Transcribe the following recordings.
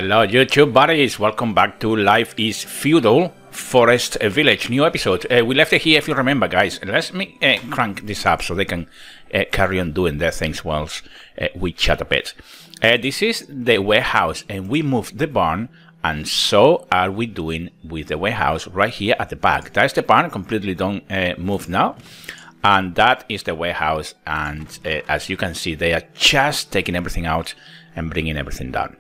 Hello YouTube buddies, welcome back to Life is Feudal Forest Village, new episode. We left it here if you remember guys. Let me crank this up so they can carry on doing their things whilst we chat a bit. This is the warehouse and we moved the barn, and so are we doing with the warehouse right here at the back. That's the barn, completely done, moved now. And that is the warehouse, and as you can see they are just taking everything out and bringing everything down.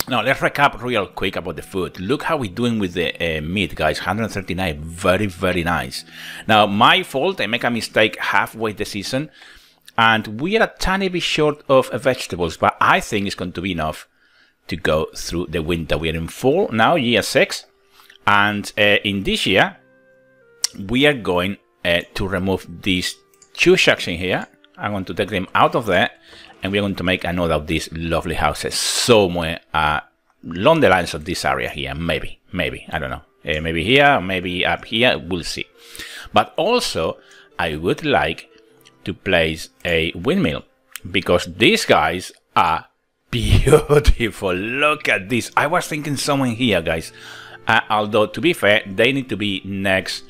Now let's recap real quick about the food. Look how we're doing with the meat guys, 139, very nice. Now my fault, I make a mistake halfway the season and we are a tiny bit short of vegetables, but I think it's going to be enough to go through the winter. We are in fall now, year 6, and in this year we are going to remove these 2 shacks in here. I'm going to take them out of there, and we're going to make another of these lovely houses somewhere along the lines of this area here. Maybe, I don't know. Maybe here, maybe up here, we'll see. But also, I would like to place a windmill, because these guys are beautiful. Look at this. I was thinking someone here, guys. Although, to be fair, they need to be next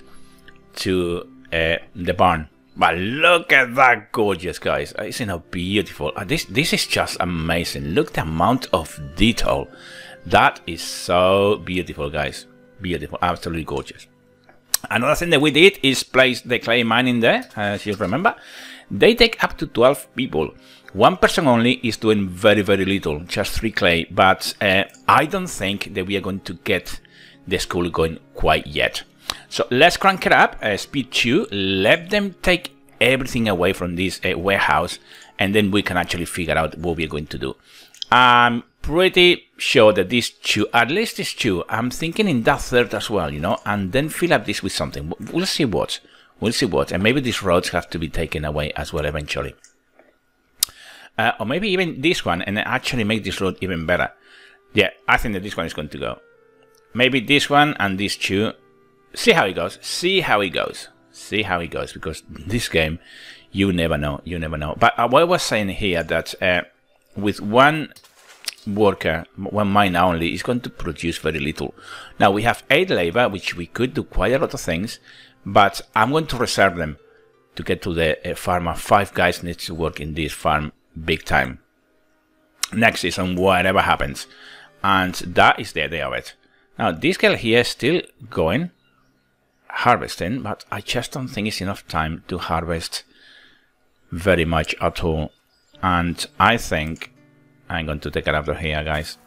to the barn. But look at that gorgeous, guys. Isn't it beautiful? This is just amazing. Look the amount of detail. That is so beautiful, guys. Beautiful, absolutely gorgeous. Another thing that we did is place the clay mine in there, as you remember. They take up to 12 people. One person only is doing very little, just 3 clay. But I don't think that we are going to get the school going quite yet. So let's crank it up, speed 2, let them take everything away from this warehouse, and then we can actually figure out what we're going to do. I'm pretty sure that these 2, at least these 2, I'm thinking in that third as well, you know, and then fill up this with something. We'll see what. And maybe these roads have to be taken away as well eventually. Or maybe even this one, and actually make this road even better. Yeah, I think that this one is going to go. Maybe this one and these 2. See how it goes. Because this game, you never know. But what I was saying here, that with one worker, one mine only, is going to produce very little. Now we have 8 labor, which we could do quite a lot of things, but I'm going to reserve them to get to the farmer. 5 guys need to work in this farm big time next season, whatever happens, and that is the idea of it. Now this girl here is still going harvesting, but I just don't think it's enough time to harvest very much at all, and I think I'm going to take it out of here, guys.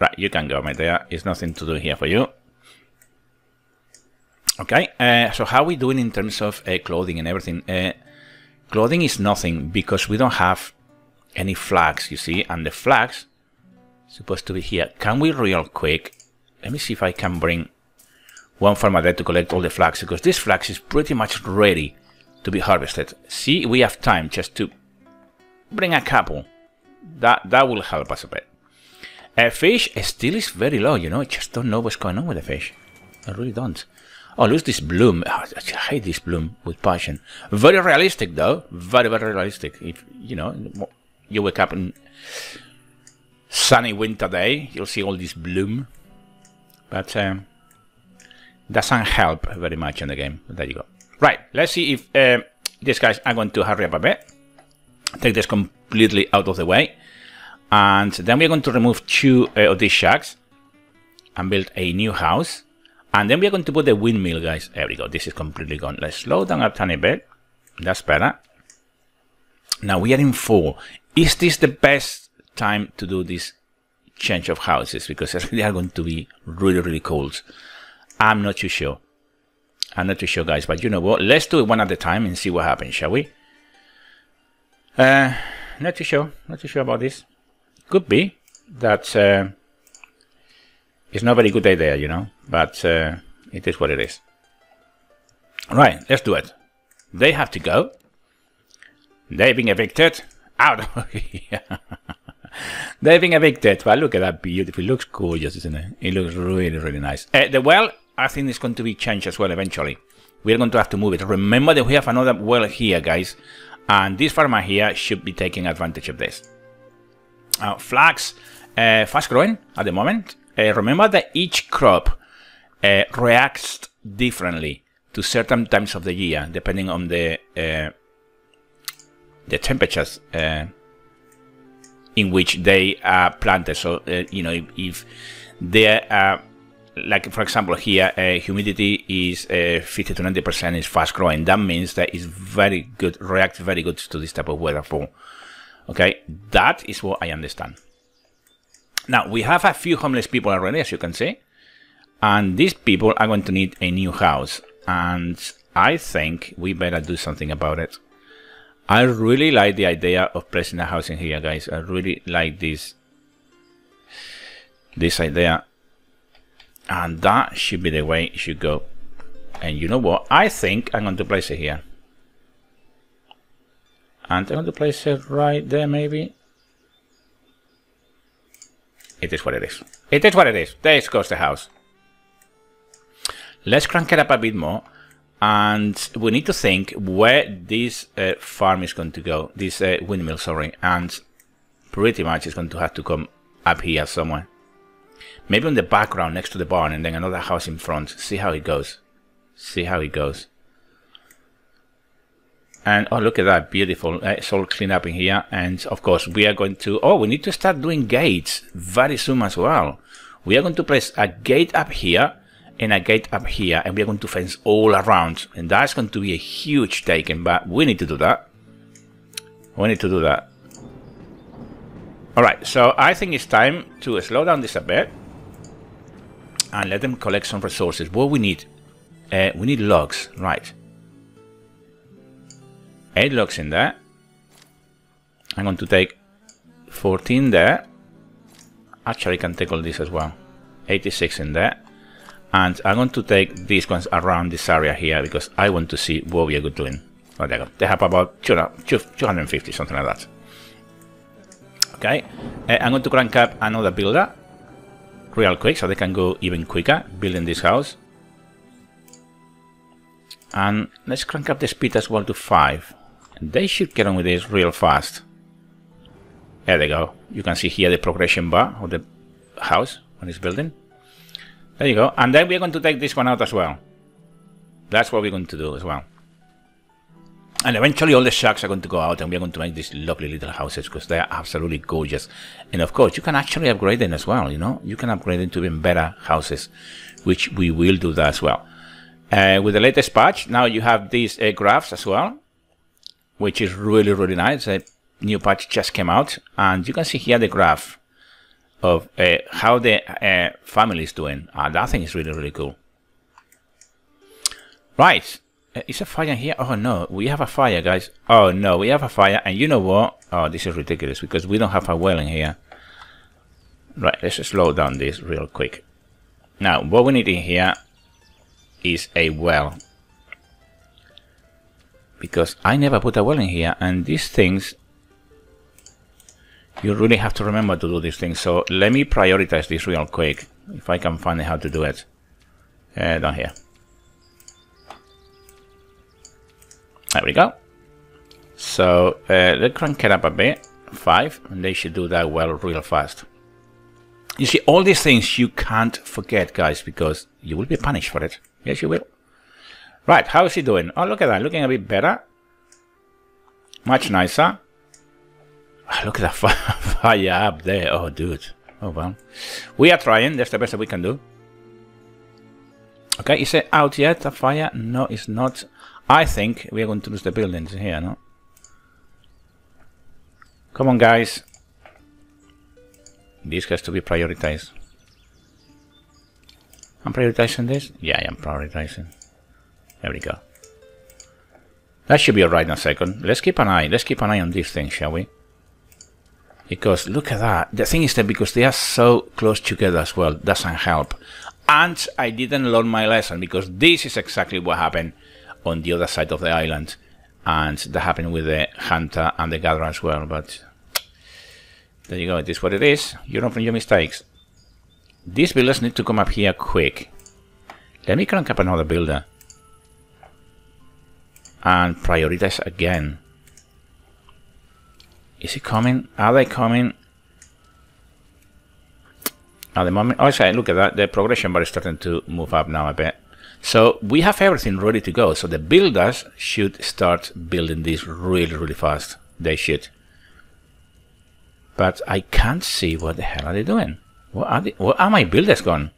Right, you can go, my dear. It's nothing to do here for you. Okay, so how are we doing in terms of clothing and everything? Clothing is nothing because we don't have any flags, you see, and the flags supposed to be here. Can we real quick? Let me see if I can bring one farmer there to collect all the flags, because this flags is pretty much ready to be harvested. See, we have time just to bring a couple. That will help us a bit. Fish still is very low, you know. I just don't know what's going on with the fish. I really don't. Oh, look, this bloom. Oh, I hate this bloom with passion. Very realistic, though. Very realistic. If you know, you wake up in sunny winter day, you'll see all this bloom. But doesn't help very much in the game. But there you go. Right, let's see if these guys are going to hurry up a bit. Take this completely out of the way. And then we're going to remove 2 of these shacks and build a new house. And then we're going to put the windmill, guys. There we go. This is completely gone. Let's slow down a tiny bit. That's better. Now we are in fall. Is this the best time to do this change of houses? Because they are going to be really cold. I'm not too sure. Guys. But you know what? Let's do it one at a time and see what happens, shall we? Not too sure about this. Could be that it's not a very good idea, you know, but it is what it is. Right, let's do it. They have to go. They've been evicted. Out of here. They've been evicted. But look at that, beautiful. It looks gorgeous, isn't it? It looks really nice. The well, I think it's going to be changed as well eventually. We're going to have to move it. Remember that we have another well here, guys. And this farmer here should be taking advantage of this. Flax, fast growing at the moment. Remember that each crop reacts differently to certain times of the year, depending on the temperatures in which they are planted. So, you know, if they are, like for example here, humidity is 50 to 90% is fast growing. That means that it's very good, reacts very good to this type of weather fall. Okay, that is what I understand. Now, we have a few homeless people already, as you can see. And these people are going to need a new house. And I think we better do something about it. I really like the idea of placing a house in here, guys. I really like this idea. And that should be the way it should go. And you know what? I think I'm going to place it here. And I'm going to place it right there, maybe. It is what it is. It is what it is. There goes the house. Let's crank it up a bit more. And we need to think where this farm is going to go. This windmill, sorry. And pretty much it's going to have to come up here somewhere. Maybe on the background next to the barn, and then another house in front. See how it goes. See how it goes. And oh, look at that, beautiful. It's all cleaned up in here. And of course, we are going to, oh, we need to start doing gates very soon as well. We are going to place a gate up here and a gate up here, and we are going to fence all around. And that's going to be a huge taking, but we need to do that. We need to do that. All right, so I think it's time to slow down this a bit and let them collect some resources. What we need logs, right? 8 logs in there. I'm going to take 14 there. Actually, I can take all this as well. 86 in there. And I'm going to take these ones around this area here because I want to see what we are doing. Oh, there you go. They have about 250, something like that. Okay. I'm going to crank up another builder real quick so they can go even quicker building this house. And let's crank up the speed as well to 5. They should get on with this real fast. There they go. You can see here the progression bar of the house when it's building. There you go. And then we're going to take this one out as well. That's what we're going to do as well. And eventually all the shacks are going to go out and we're going to make these lovely little houses because they are absolutely gorgeous. And of course, you can actually upgrade them as well, you know. You can upgrade them to even better houses, which we will do that as well. With the latest patch, now you have these graphs as well, which is really, really nice. A new patch just came out, and you can see here the graph of how the family is doing. That thing is really, really cool. Right. Is a fire here? Oh, no. We have a fire, guys. Oh, no. We have a fire, and you know what? Oh, this is ridiculous, because we don't have a well in here. Right. Let's slow down this real quick. Now, what we need in here is a well. Because I never put a well in here, and these things, you really have to remember to do these things. So let me prioritize this real quick, if I can find how to do it. Down here. There we go. So let's crank it up a bit. 5, and they should do that well real fast. You see, all these things you can't forget, guys, because you will be punished for it. Yes, you will. Right, how is he doing? Oh, look at that, looking a bit better. Much nicer. Oh, look at that fire up there. Oh, dude. Oh, well. We are trying. That's the best that we can do. Okay, is it out yet, the fire? No, it's not. I think we are going to lose the buildings here, no? Come on, guys. This has to be prioritized. I'm prioritizing this? Yeah, I am prioritizing. There we go. That should be alright in a second. Let's keep an eye. Let's keep an eye on these things, shall we? Because look at that. The thing is that because they are so close together as well, doesn't help. And I didn't learn my lesson because this is exactly what happened on the other side of the island. And that happened with the hunter and the gatherer as well. But there you go. It is what it is. You learn from your mistakes. These builders need to come up here quick. Let me crank up another builder. And prioritize again. Is he coming? Are they coming? At the moment, also look at that, the progression bar is starting to move up now a bit. So we have everything ready to go. So the builders should start building this really, really fast. They should. But I can't see what the hell are they doing. Where are my builders gone?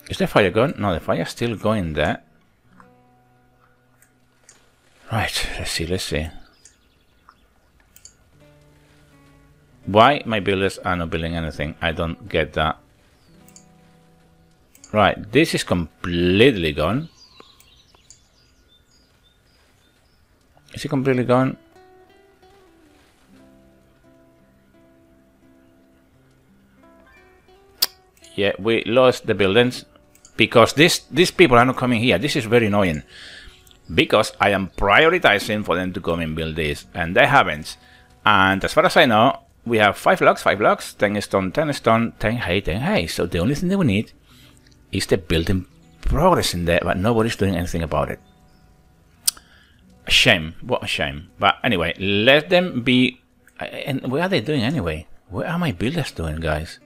Is the fire gone? No, the fire's still going there. Right, let's see. Why my builders are not building anything? I don't get that. Right, this is completely gone. Is it completely gone? Yeah, we lost the buildings because these people are not coming here. This is very annoying because I am prioritizing for them to come and build this, and they haven't. And as far as I know, we have 5 blocks, 10 stone, 10 stone, 10 hay, 10 hay. So the only thing that we need is the building progress in there, but nobody's doing anything about it. A shame. What a shame. But anyway, let them be. And what are they doing anyway? What are my builders doing, guys?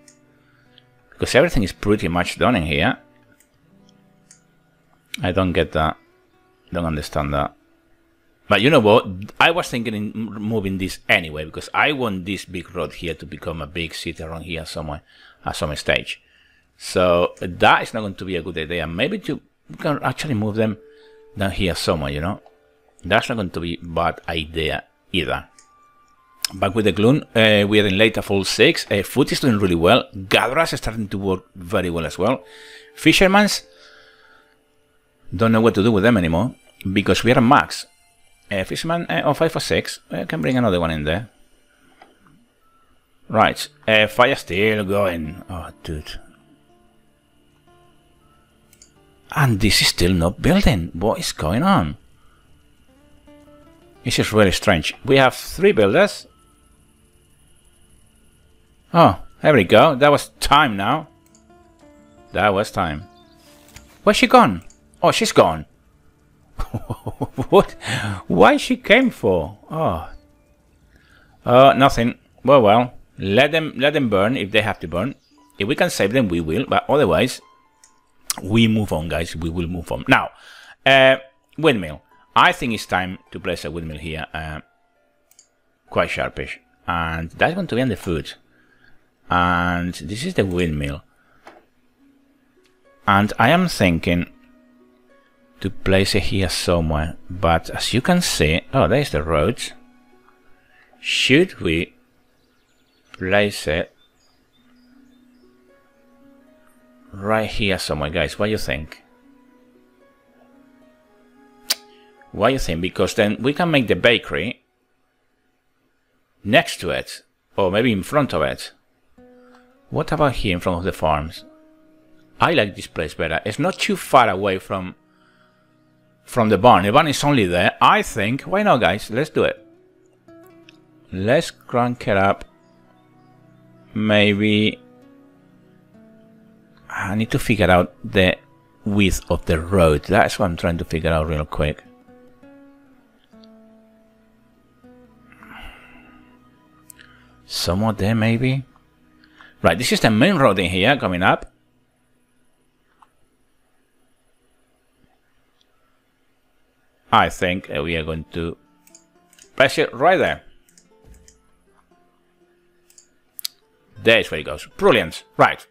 Because everything is pretty much done in here. I don't get that. Don't understand that. But you know what? I was thinking in moving this anyway, because I want this big road here to become a big city around here somewhere at some stage. So that is not going to be a good idea. Maybe we can actually move them down here somewhere, you know. That's not going to be a bad idea either. Back with the Gloom, we are in later full 6. Food is doing really well. Gatherers are starting to work very well as well. Fishermen's don't know what to do with them anymore because we are at max. Fisherman on 5 or 6. I can bring another one in there. Right. Fire still going. Oh, dude. And this is still not building. What is going on? This is really strange. We have 3 builders. Oh, there we go. That was time now. That was time. Where's she gone? Oh, she's gone. What? Why she came for? Oh. Nothing. Well. Let them burn if they have to burn. If we can save them, we will. But otherwise, we move on, guys. We will move on. Now, windmill. I think it's time to place a windmill here. Quite sharpish. And that's going to be on the food. And this is the windmill. And I am thinking to place it here somewhere. But as you can see, oh, there's the road. Should we place it right here somewhere, guys? What do you think? What do you think? Because then we can make the bakery next to it, or maybe in front of it. What about here in front of the farms? I like this place better. It's not too far away from the barn. The barn is only there. I think, why not, guys? Let's do it. Let's crank it up. Maybe I need to figure out the width of the road. That's what I'm trying to figure out real quick. Somewhere there, maybe. Right, this is the main road in here coming up. I think we are going to place it right there. There's where it goes. Brilliant. Right.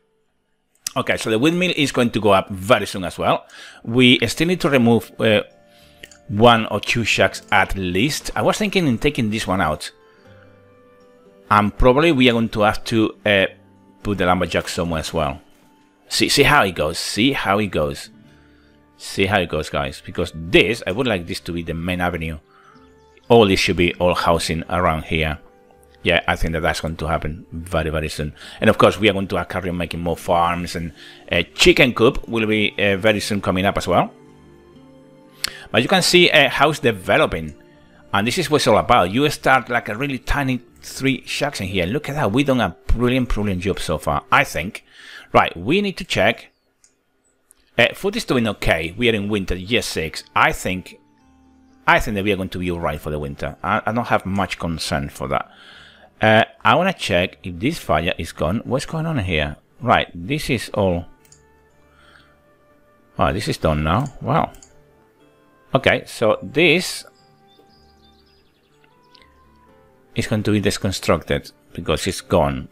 Okay, so the windmill is going to go up very soon as well. We still need to remove 1 or 2 shacks at least. I was thinking in taking this one out. And probably we are going to have to put the lumberjack somewhere as well. See how it goes. See how it goes. See how it goes, guys. Because this, I would like this to be the main avenue. All this should be all housing around here. Yeah, I think that's going to happen very, very soon. And of course, we are going to carry on making more farms, and a chicken coop will be very soon coming up as well. But you can see how it's developing. And this is what it's all about. You start like a really tiny 3 shacks in here. Look at that. We've done a brilliant job so far, I think. Right, we need to check. Food is doing okay. We are in winter, year 6. I think I think that we are going to be alright for the winter. I don't have much concern for that. I want to check if this fire is gone. What's going on here? Right, this is all... Oh, this is done now. Wow. Okay, so this is going to be deconstructed because it's gone.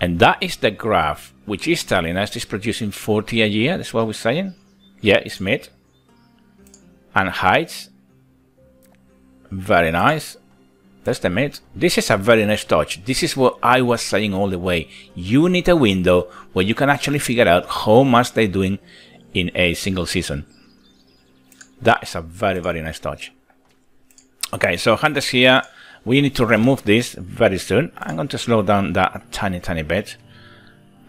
And that is the graph which is telling us it's producing 40 a year. That's what we're saying. Yeah, it's mid. And heights. Very nice. That's the mid. This is a very nice touch. This is what I was saying all the way. You need a window where you can actually figure out how much they're doing in a single season. That is a very, very nice touch. Okay, so hunters here. We need to remove this very soon. I'm going to slow down that a tiny, tiny bit.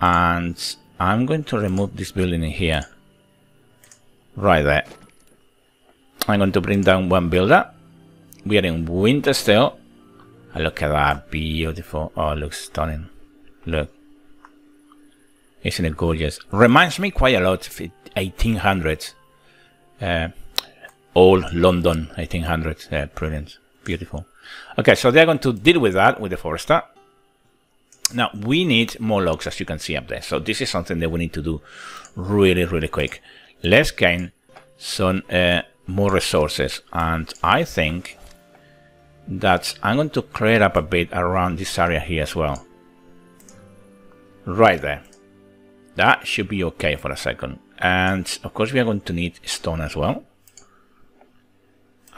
And I'm going to remove this building in here. Right there. I'm going to bring down one builder. We are in winter still. Oh, look at that. Beautiful. Oh, it looks stunning. Look. Isn't it gorgeous? Reminds me quite a lot of 1800s. Old London 1800s. Brilliant. Beautiful. Okay, so they're going to deal with that with the forester. Now, we need more logs, as you can see up there. So this is something that we need to do really, really quick. Let's gain some more resources. And I think that I'm going to clear up a bit around this area here as well. Right there. That should be okay for a second. And, of course, we are going to need stone as well.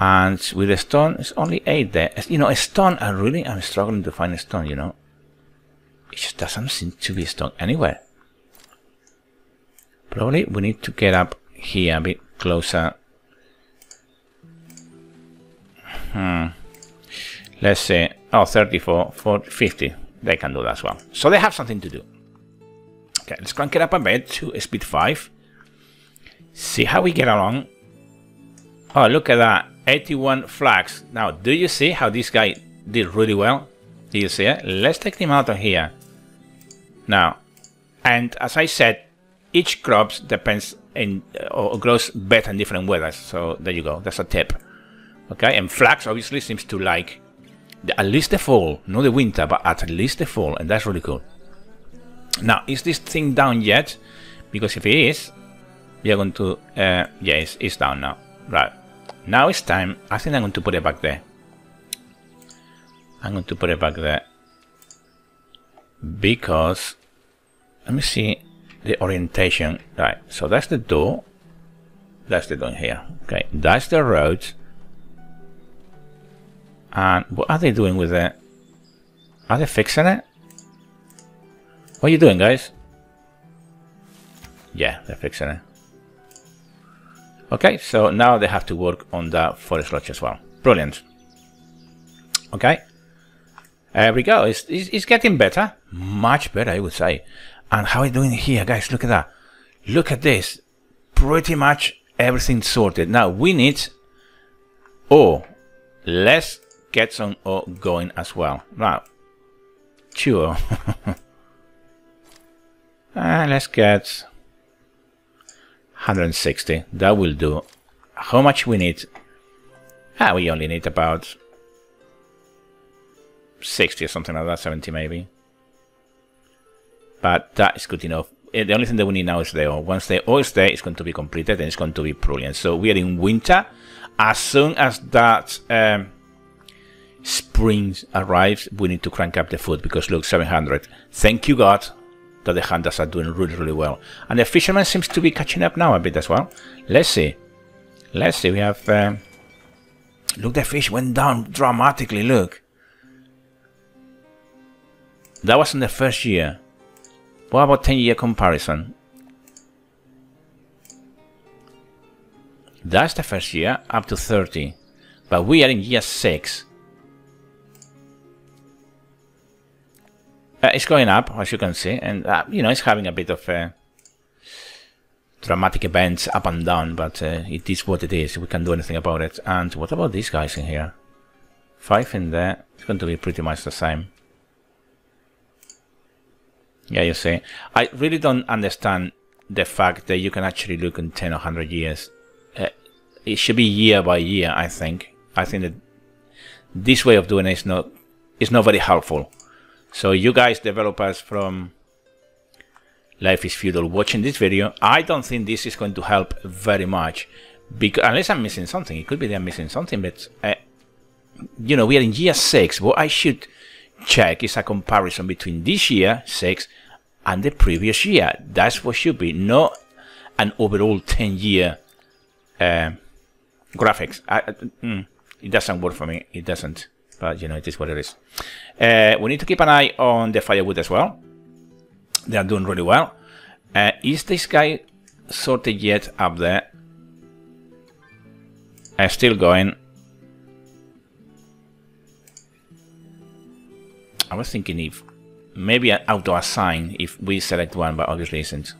And with the stone, it's only 8 there. You know, a stone, I'm struggling to find a stone, you know. It just doesn't seem to be a stone anywhere. Probably we need to get up here a bit closer. Let's say, oh, 34, 40, 50. They can do that as well. So they have something to do. Okay, let's crank it up a bit to speed 5. See how we get along. Oh, look at that. 81 flags. Now, do you see how this guy did really well? Do you see it? Let's take him out of here. Now, and as I said, each crop depends in or grows better in different weathers. So there you go. That's a tip. Okay, and flags obviously seems to like at least the fall, not the winter, but at least the fall, and that's really cool. Now, is this thing down yet? Because if it is, we are going to yeah, it's down now. Right. Now it's time. I think I'm going to put it back there. I'm going to put it back there because let me see the orientation. Right, so that's the door. That's the door here. Okay, that's the road. And what are they doing with it? Are they fixing it? What are you doing, guys? Yeah, they're fixing it. Okay, so now they have to work on the forest lodge as well. Brilliant. Okay. There we go. It's getting better. Much better, I would say. And how are we doing here, guys? Look at that. Look at this. Pretty much everything sorted. Now we need ore. Let's get some ore going as well. Now, sure. Let's get 160. That will do. How much we need? We only need about 60 or something like that, 70 maybe. But that is good enough. The only thing that we need now is the ore. Once the ore is there, it's going to be completed and it's going to be brilliant. So we are in winter. As soon as that spring arrives, we need to crank up the food because look, 700. Thank you, God, that the hunters are doing really, really well. And the fisherman seems to be catching up now a bit as well. Let's see. Let's see. We have... look, the fish went down dramatically, look. That was in the first year. What about 10-year comparison? That's the first year, up to 30. But we are in year 6. It's going up, as you can see, and you know, it's having a bit of dramatic events up and down, but it is what it is. We can't do anything about it. And what about these guys in here? 5 in there. It's going to be pretty much the same. Yeah, you see. I really don't understand the fact that you can actually look in 10 or 100 years. it should be year by year, I think. I think that this way of doing it is not very helpful. So you guys, developers from Life is Feudal, watching this video, I don't think this is going to help very much, because unless I'm missing something. It could be that I'm missing something, but you know, we are in year 6. What I should check is a comparison between this year 6 and the previous year. That's what should be, not an overall 10-year graphics. It doesn't work for me. It doesn't. But you know, it is what it is. We need to keep an eye on the firewood as well. They are doing really well. Is this guy sorted yet up there? Still going. I was thinking if maybe auto assign if we select one, but obviously isn't.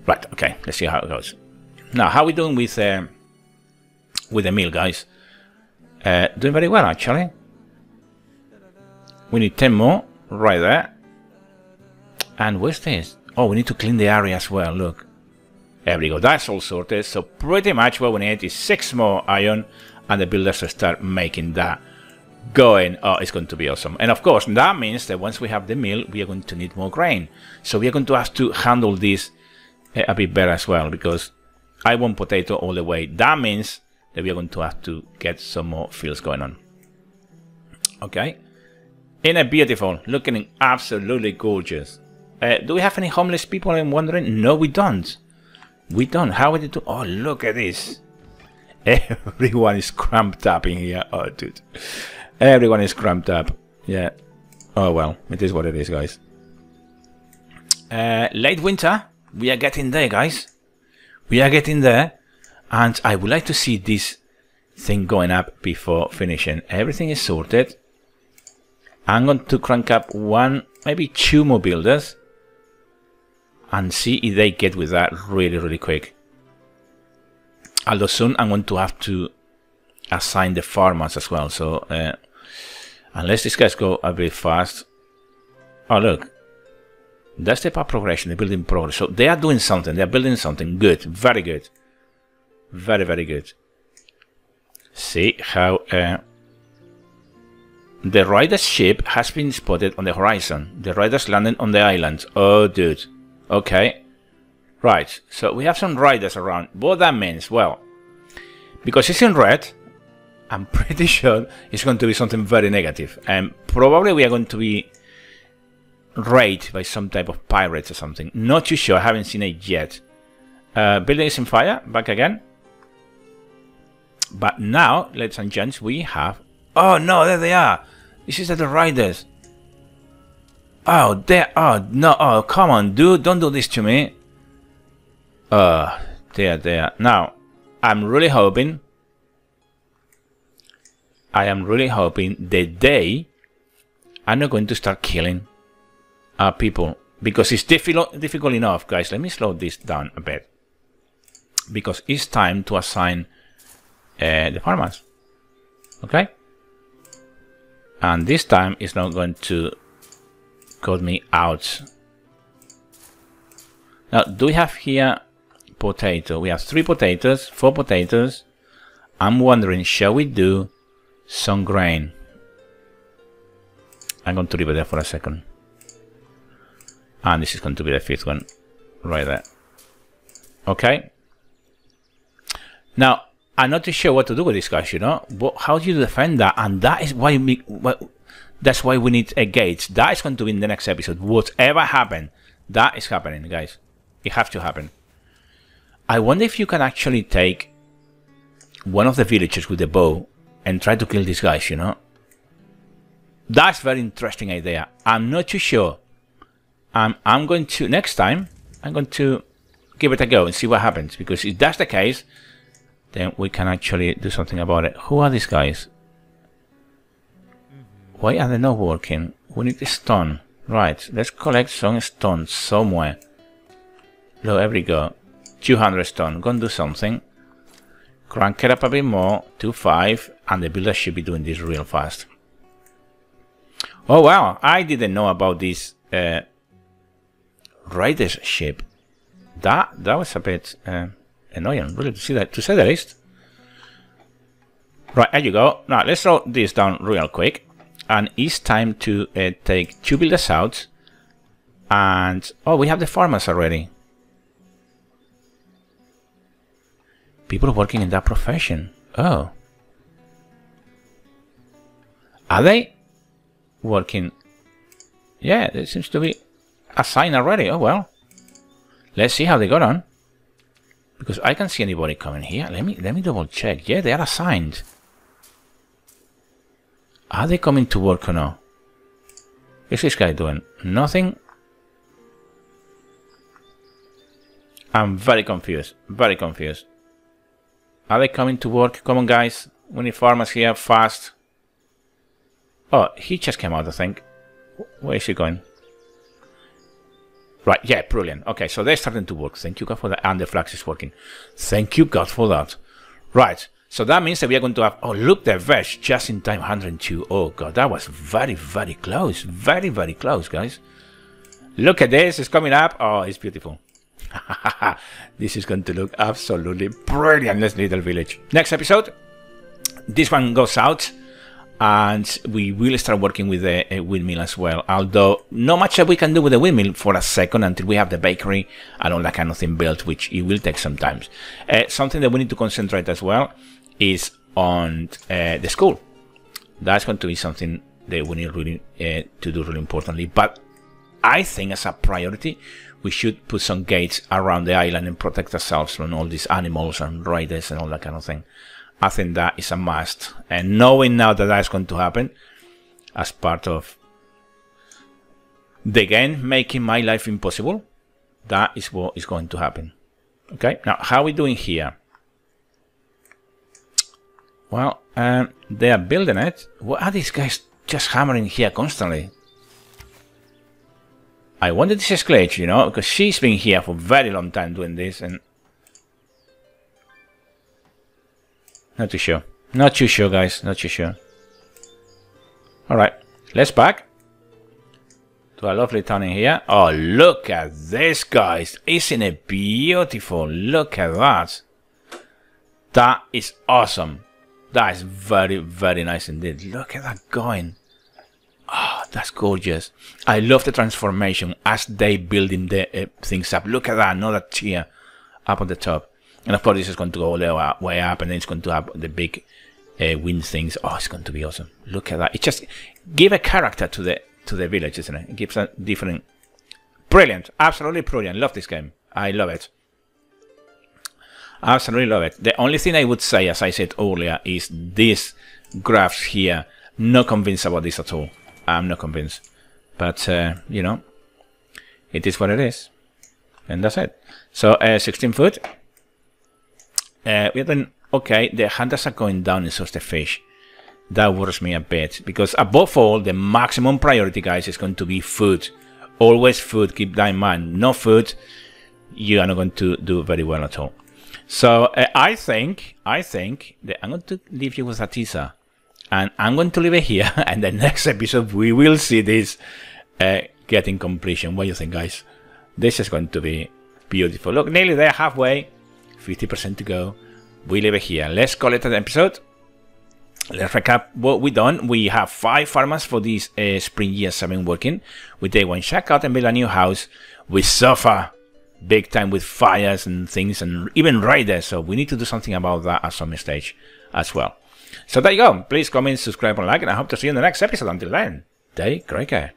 Right. Okay. Let's see how it goes. Now, how are we doing with the meal, guys? Doing very well, actually. We need 10 more right there. And where's this? Oh, we need to clean the area as well. Look. There we go. That's all sorted. So pretty much what we need is 6 more iron, and the builders will start making that going. Oh, it's going to be awesome. And of course, that means that once we have the mill, we are going to need more grain. So we are going to have to handle this a bit better as well, because I want potato all the way. That means that we are going to have to get some more fields going on. Okay. In a beautiful, looking absolutely gorgeous. Do we have any homeless people? I'm wondering. No, we don't. We don't. How would it do? Oh, look at this. Everyone is cramped up in here. Oh, dude. Everyone is cramped up. Yeah. Oh, well. It is what it is, guys. Late winter. We are getting there, guys. We are getting there. And I would like to see this thing going up before finishing. Everything is sorted. I'm going to crank up 1, maybe 2 more builders. And see if they get with that really, really quick. Although soon I'm going to have to assign the farmers as well. So unless these guys go a bit fast. Oh, look. That's the path progression, the building progress. So they are doing something. They are building something good. Very good. Very, very good. See how the rider's ship has been spotted on the horizon. The riders landed on the island. Oh, dude. Okay. Right. So we have some riders around. What that means? Well, because it's in red, I'm pretty sure it's going to be something very negative. And probably we are going to be raided by some type of pirates or something. Not too sure. I haven't seen it yet. Building is in fire. Back again. But now, ladies and gents, we have... Oh, no, there they are. This is the riders. Oh, there. Oh, no. Oh, come on, dude. Don't do this to me. There. Now, I'm really hoping... I am really hoping that they are not going to start killing people. Because it's difficult enough, guys. Let me slow this down a bit. Because it's time to assign the farmers. Okay? And this time it's not going to cut me out. Now, do we have here potato? We have 3 potatoes, 4 potatoes. I'm wondering, shall we do some grain? I'm going to leave it there for a second. And this is going to be the 5th one right there. Okay. Now, I'm not too sure what to do with this, guys, you know. But how do you defend that? And that is why that's why we need a gate. That is going to be in the next episode. Whatever happened, that is happening, guys. It has to happen. I wonder if you can actually take one of the villagers with the bow and try to kill these guys, you know. That's a very interesting idea. I'm not too sure. I'm going to, next time, I'm going to give it a go and see what happens. Because if that's the case, then we can actually do something about it. Who are these guys? Why are they not working? We need a stone. Right, let's collect some stone somewhere. Look, there we go. 200 stone. Gonna do something. Crank it up a bit more to 5, and the builder should be doing this real fast. Oh wow, I didn't know about this raider's ship. That was a bit annoying, really, to see that, to say the least. Right, there you go. Now let's throw this down real quick, and it's time to take 2 builders out. And oh, we have the farmers already. People working in that profession. Oh, are they working? Yeah, there seems to be a sign already. Oh well, let's see how they got on, because I can't see anybody coming here. Let me double check. Yeah, they are assigned. Are they coming to work or no? What's this guy doing? Nothing. I'm very confused. Very confused. Are they coming to work? Come on, guys. We need farmers here fast. Oh, he just came out, I think. Where is he going? Right, yeah, brilliant. Okay, so they're starting to work. Thank you, God, for that. And the flags is working. Thank you, God, for that. Right, so that means that we are going to have... Oh, look, the veg, just in time, 102. Oh, God, that was very, very close. Very, very close, guys. Look at this. It's coming up. Oh, it's beautiful. This is going to look absolutely brilliant. This little village. Next episode, this one goes out, and we will start working with the windmill as well. Although not much that we can do with the windmill for a second until we have the bakery and all that kind of thing built, which it will take some time. Something that we need to concentrate as well is on the school. That's going to be something that we need really to do really importantly. But I think as a priority, we should put some gates around the island and protect ourselves from all these animals and raiders and all that kind of thing. I think that is a must. And knowing now that that's going to happen as part of the game making my life impossible, that is what is going to happen. Okay, now how are we doing here? Well, they are building it. What are these guys just hammering here constantly? I wanted this glitch, you know, because she's been here for a very long time doing this, and not too sure. Not too sure, guys. Not too sure. Alright, let's back to a lovely town in here. Oh, look at this, guys. Isn't it beautiful? Look at that. That is awesome. That is very, very nice indeed. Look at that going. Oh, that's gorgeous. I love the transformation as they building the things up. Look at that, another tier up on the top. And of course, this is going to go all the way up, and then it's going to have the big wind things. Oh, it's going to be awesome. Look at that. It just give a character to the village, isn't it? It gives a different... Brilliant. Absolutely brilliant. Love this game. I love it. Absolutely love it. The only thing I would say, as I said earlier, is these graphs here. Not convinced about this at all. I'm not convinced, but you know, it is what it is, and that's it. So 16 foot. We're doing okay. The hunters are going down in source the fish. That worries me a bit, because above all, the maximum priority, guys, is going to be food. Always food. Keep that in mind. No food, you are not going to do very well at all. So I think that I'm going to leave you with a teaser. And I'm going to leave it here, and the next episode we will see this getting completion. What do you think, guys? This is going to be beautiful. Look, nearly there, halfway, 50% to go. We leave it here. Let's call it an episode. Let's recap what we done. We have 5 farmers for this spring year 7 working. We take one shack out and build a new house. We suffer big time with fires and things, and even raiders. So we need to do something about that at some stage as well. So there you go. Please comment, subscribe, and like, and I hope to see you in the next episode. Until then, take great care.